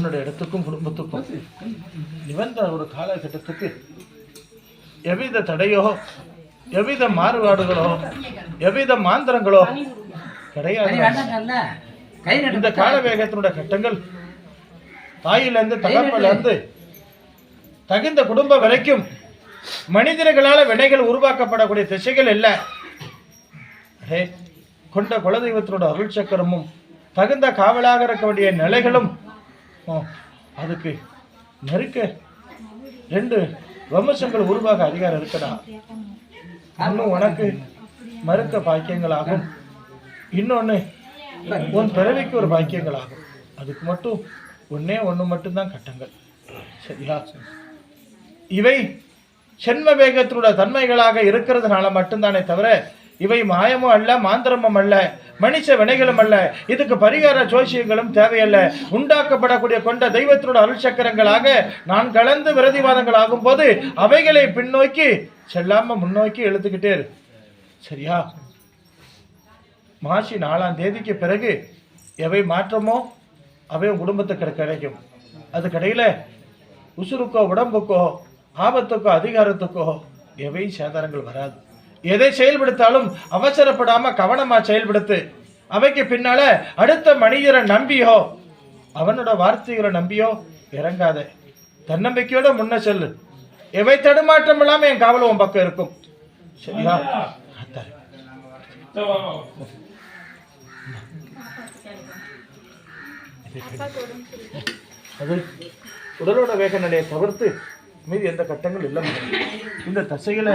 உன்னுடைய இடத்துக்கும் குடும்பத்துக்கும் நிவந்த ஒரு காலகட்டத்துக்கு எவ்வித தடையோ எவ்வித மாறுபாடுகளோ எவ்வித மாந்திரங்களோ கிடையாது. இந்த கால வேகத்தினுடைய கட்டங்கள் தாயிலிருந்து தகப்பலிருந்து தகுந்த குடும்பம் வரைக்கும் மனிதர்களால வினைகள் உருவாக்கப்படக்கூடிய திசைகள் இல்ல. கொண்ட குலதெய்வத்தினோட அருள் சக்கரமும் தகுந்த காவலாக இருக்கக்கூடிய நிலைகளும் அதுக்கு நெருக்க 2 வம்சங்கள் உருவாக அதிகாரம் இருக்கடா. இன்னும் உனக்கு மறுக்க பாக்கியங்களாகும், இன்னொன்னு உன் பிறவிக்கு ஒரு பாக்கியங்களாகும். அதுக்கு மட்டும் ஒண்ணு மட்டும்தான் கட்டங்கள். சரியா? இவை சென்ம வேகத்தினுடைய தன்மைகளாக இருக்கிறதுனால மட்டும்தானே தவிர இவை மாயமும் அல்ல, மாந்திரமும் அல்ல, மனுஷ வினைகளும் அல்ல. இதுக்கு பரிகார ஜோசியங்களும் தேவையல்ல. உண்டாக்கப்படக்கூடிய கொண்ட தெய்வத்தினோட அருள் சக்கரங்களாக நான் கலந்து விரதிவாதங்கள் ஆகும் போது அவைகளை பின்னோக்கி செல்லாம முன்னோக்கி எழுத்துக்கிட்டே இரு. சரியா? மாசி 4ஆம் தேதிக்கு பிறகு எவை மாற்றமோ அவை குடும்பத்துக்கு கிடைக்கும். அது கடையில் உசுருக்கோ உடம்புக்கோ ஆபத்துக்கோ அதிகாரத்துக்கோ எவை சேதாரங்கள் வராது. எதை செயல்படுத்தாலும் அவசரப்படாம கவனமா செயல்படுத்து. அவைக்கு பின்னால அடுத்த மனிதரை நம்பியோ அவனோட வார்த்தைகளை நம்பியோ இறங்காத. தன்னம்பிக்கையோட முன்ன செல்லு. எவை தடுமாற்றம் இல்லாம என் காவல் உன் பக்கம் இருக்கும். சரியா? அது உடலோட வேக நிலையை தவிர்த்து மீது எந்த கட்டங்கள் இல்லை. இந்த தசைகளை